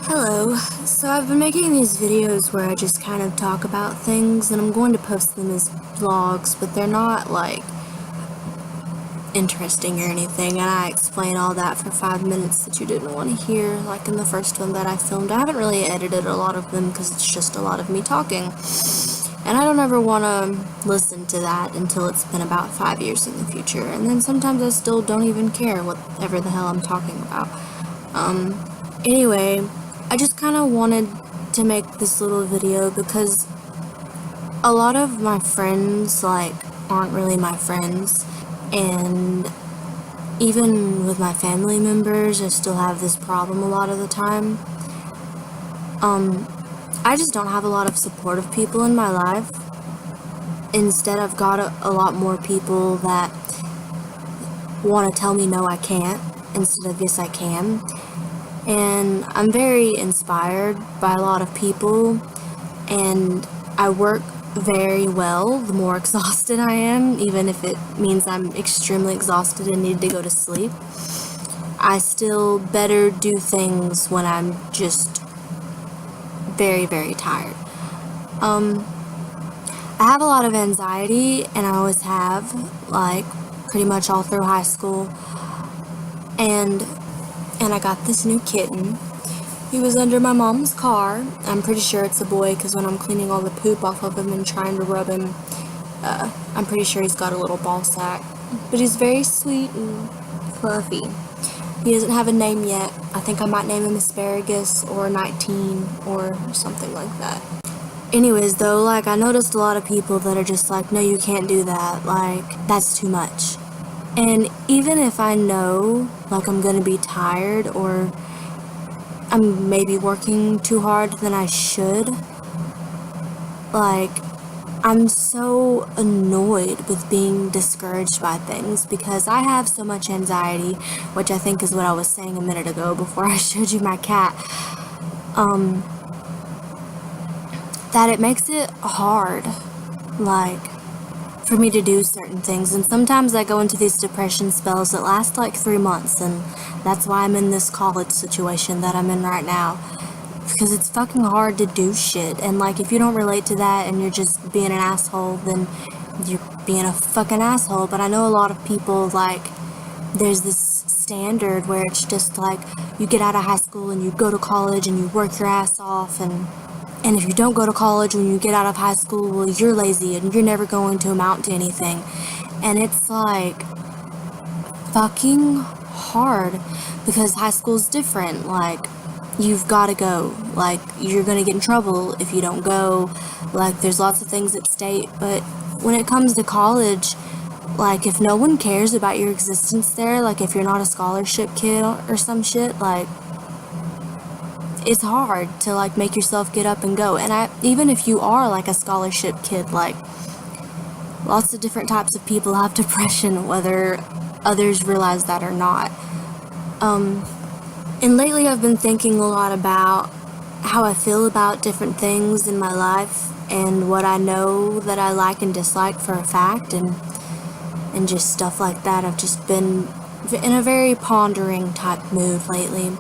Hello. So I've been making these videos where I just kind of talk about things, and I'm going to post them as vlogs, but they're not like interesting or anything, and I explain all that for 5 minutes that you didn't want to hear, like in the first one that I filmed. I haven't really edited a lot of them because it's just a lot of me talking, and I don't ever want to listen to that until it's been about 5 years in the future, and then sometimes I still don't even care whatever the hell I'm talking about. Anyway, I just kind of wanted to make this little video because a lot of my friends, aren't really my friends, and even with my family members, I still have this problem a lot of the time. I just don't have a lot of supportive people in my life. Instead, I've got a lot more people that want to tell me no, I can't, instead of yes, I can. And I'm very inspired by a lot of people, and I work very well the more exhausted I am, even if it means I'm extremely exhausted and need to go to sleep. I still better do things when I'm just very, very tired. I have a lot of anxiety, and I always have, pretty much all through high school, and I got this new kitten. He was under my mom's car. I'm pretty sure it's a boy because when I'm cleaning all the poop off of him and trying to rub him, I'm pretty sure he's got a little ball sack. But he's very sweet and fluffy. He doesn't have a name yet. I think I might name him Asparagus or 19 or something like that. Anyways, though, I noticed a lot of people that are just like, no, you can't do that. That's too much. And even if I know, I'm gonna be tired or I'm maybe working too hard than I should, I'm so annoyed with being discouraged by things because I have so much anxiety, which I think is what I was saying a minute ago before I showed you my cat, that it makes it hard, for me to do certain things, and sometimes I go into these depression spells that last 3 months, and that's why I'm in this college situation that I'm in right now, because it's fucking hard to do shit, and if you don't relate to that and you're just being an asshole, then you're being a fucking asshole. But I know a lot of people, there's this standard where it's just you get out of high school and you go to college and you work your ass off, and if you don't go to college when you get out of high school, well, you're lazy and you're never going to amount to anything. And it's fucking hard because high school's different. You've got to go. You're going to get in trouble if you don't go. There's lots of things at stake. But when it comes to college, if no one cares about your existence there, if you're not a scholarship kid or some shit, it's hard to make yourself get up and go. And even if you are a scholarship kid, lots of different types of people have depression, whether others realize that or not. And lately I've been thinking a lot about how I feel about different things in my life and what I know that I like and dislike for a fact, and just stuff like that. I've just been in a very pondering type mood lately.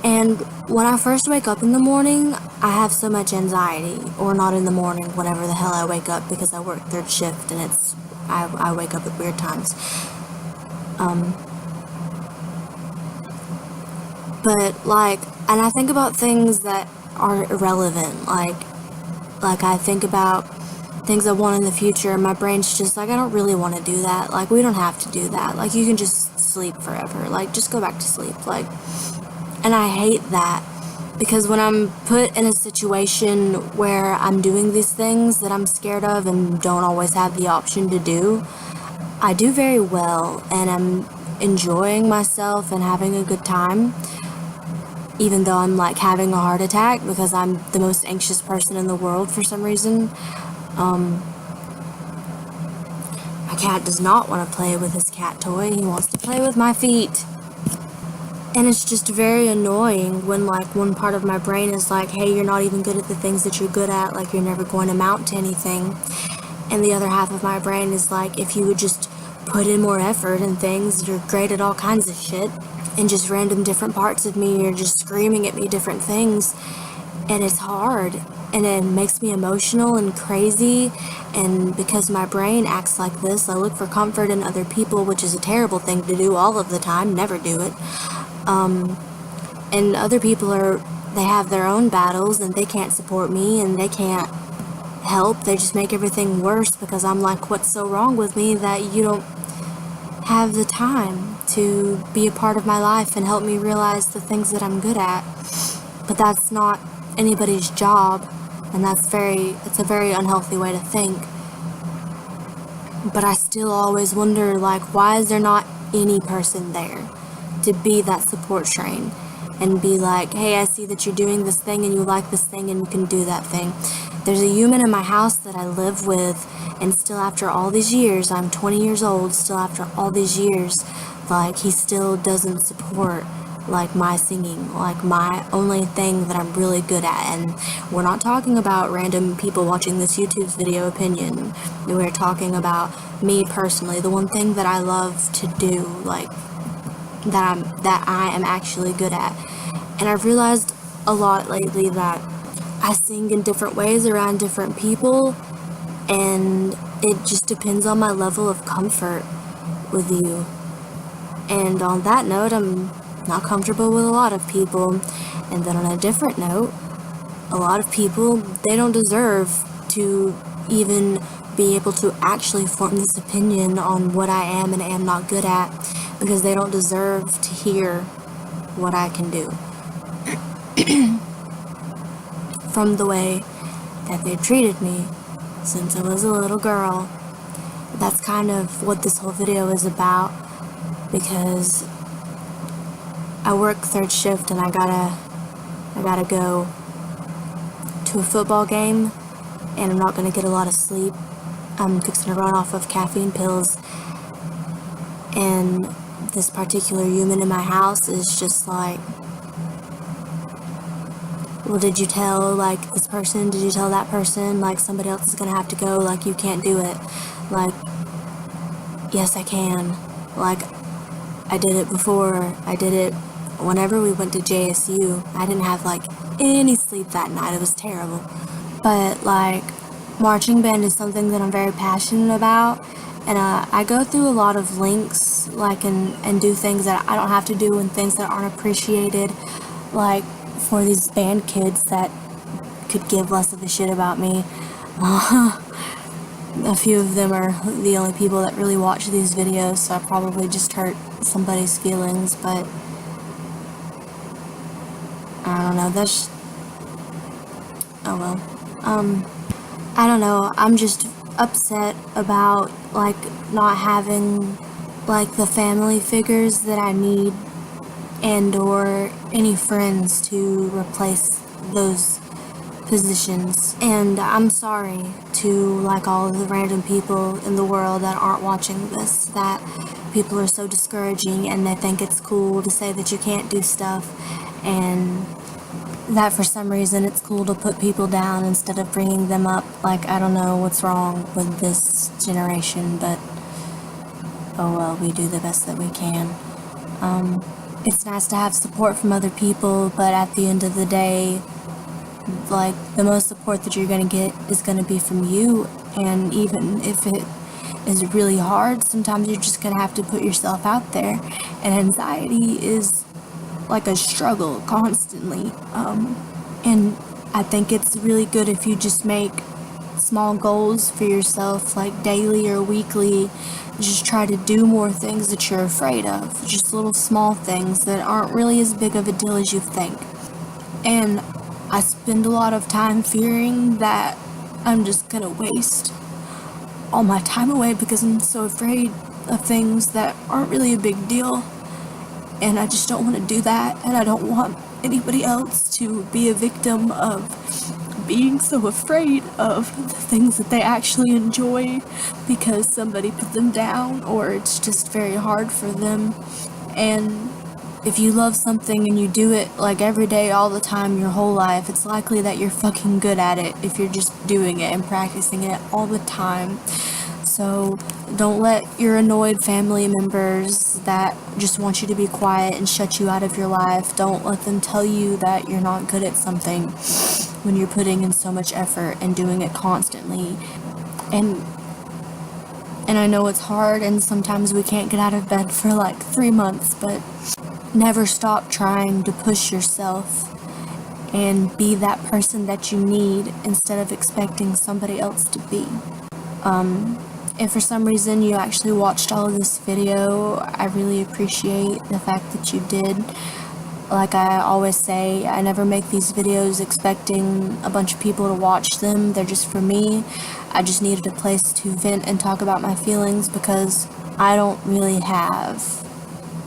And when I first wake up in the morning, I have so much anxiety, or not in the morning, whenever the hell I wake up, because I work third shift and I wake up at weird times. But and I think about things that are irrelevant, I think about things I want in the future, and my brain's just I don't really want to do that, we don't have to do that, you can just sleep forever, just go back to sleep, and I hate that, because when I'm put in a situation where I'm doing these things that I'm scared of and don't always have the option to do, I do very well, and I'm enjoying myself and having a good time, even though I'm having a heart attack because I'm the most anxious person in the world for some reason. My cat does not want to play with his cat toy. He wants to play with my feet. And it's just very annoying when, one part of my brain is hey, you're not even good at the things that you're good at, you're never going to amount to anything. And the other half of my brain is if you would just put in more effort and things, you're great at all kinds of shit. and just random different parts of me are just screaming at me different things, and it's hard, and it makes me emotional and crazy. And because my brain acts like this, I look for comfort in other people, which is a terrible thing to do all of the time. Never do it. And other people they have their own battles, and they can't support me, and they can't help. They just make everything worse, because I'm like, what's so wrong with me that you don't have the time to be a part of my life and help me realize the things that I'm good at? But that's not anybody's job, and it's a very unhealthy way to think. But I still always wonder, like, why is there not any person there to be that support train and be like, hey, I see that you're doing this thing and you like this thing and you can do that thing. There's a human in my house that I live with, and still after all these years, I'm 20 years old, still after all these years, like, he still doesn't support, like, my singing, like, my only thing that I'm really good at. And we're not talking about random people watching this YouTube video opinion. We're talking about me personally, the one thing that I love to do, like, that I am actually good at. And I've realized a lot lately that I sing in different ways around different people, and it just depends on my level of comfort with you. And on that note, I'm not comfortable with a lot of people. And then on a different note, a lot of people, they don't deserve to even be able to actually form this opinion on what I am and am not good at, because they don't deserve to hear what I can do. From the way that they treated me since I was a little girl. That's kind of what this whole video is about, because I work third shift and I gotta go to a football game, and I'm not gonna get a lot of sleep. I'm fixing to run off of caffeine pills, and this particular human in my house is just like, well, did you tell, like, this person? Did you tell that person? Like, somebody else is gonna have to go. Like, you can't do it. Like, yes, I can. Like, I did it before. I did it whenever we went to JSU. I didn't have, like, any sleep that night. It was terrible. But, like, marching band is something that I'm very passionate about. And I go through a lot of links, like, and do things that I don't have to do, and things that aren't appreciated, like, for these band kids that could give less of a shit about me. A few of them are the only people that really watch these videos, so I probably just hurt somebody's feelings, but I don't know, that's, oh well. I don't know, I'm just upset about, like, not having, like, the family figures that I need, and or any friends to replace those positions. And I'm sorry to, like, all of the random people in the world that aren't watching this, that people are so discouraging and they think it's cool to say that you can't do stuff, and that for some reason it's cool to put people down instead of bringing them up. Like, I don't know what's wrong with this generation, but oh well, we do the best that we can. It's nice to have support from other people, but at the end of the day, like, the most support that you're gonna get is gonna be from you. And even if it is really hard, sometimes you're just gonna have to put yourself out there. And anxiety is like a struggle constantly. And I think it's really good if you just make small goals for yourself, like daily or weekly. Just try to do more things that you're afraid of. Just little small things that aren't really as big of a deal as you think. And I spend a lot of time fearing that I'm just gonna waste all my time away because I'm so afraid of things that aren't really a big deal. And I just don't want to do that, and I don't want anybody else to be a victim of being so afraid of the things that they actually enjoy because somebody put them down, or it's just very hard for them. And if you love something and you do it like every day, all the time, your whole life, it's likely that you're fucking good at it if you're just doing it and practicing it all the time. So don't let your annoyed family members that just want you to be quiet and shut you out of your life, don't let them tell you that you're not good at something when you're putting in so much effort and doing it constantly. And I know it's hard, and sometimes we can't get out of bed for like 3 months, but never stop trying to push yourself and be that person that you need instead of expecting somebody else to be. If for some reason you actually watched all of this video, I really appreciate the fact that you did. Like I always say, I never make these videos expecting a bunch of people to watch them. They're just for me. I just needed a place to vent and talk about my feelings because I don't really have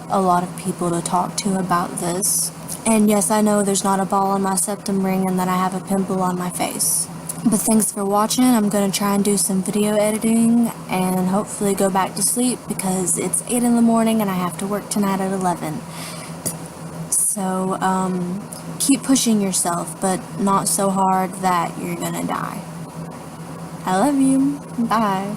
a lot of people to talk to about this. And yes, I know there's not a ball on my septum ring and that I have a pimple on my face. But thanks for watching. I'm going to try and do some video editing and hopefully go back to sleep because it's 8 in the morning and I have to work tonight at 11. So, keep pushing yourself, but not so hard that you're gonna die. I love you. Bye.